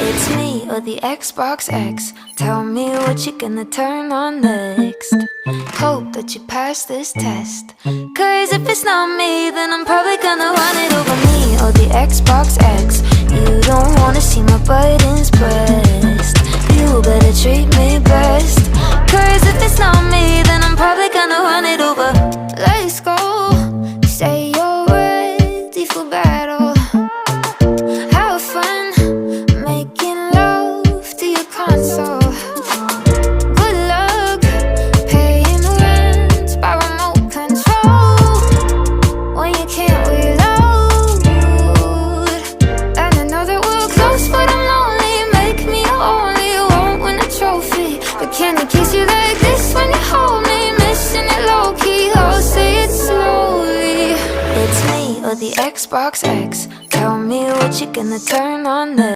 It's me or the Xbox X. Tell me what you're gonna turn on next. Hope that you pass this test, cause if it's not me, then I'm probably gonna run it over. Me or the Xbox X. You don't wanna see my buttons pressed. You better treat me best, cause if it's not me, then I'm probably gonna run it over. Let's go. Say you're ready for battle. Have fun making love to your console. Good luck paying rent by remote control when you can't reload. And I know that we're close, but I'm lonely. Make me your only. You won't win a trophy, but can I kiss you like this when you hold me? Missing it low key, I'll say it slowly. It's me or the Xbox X. Tell me what you're gonna turn on next.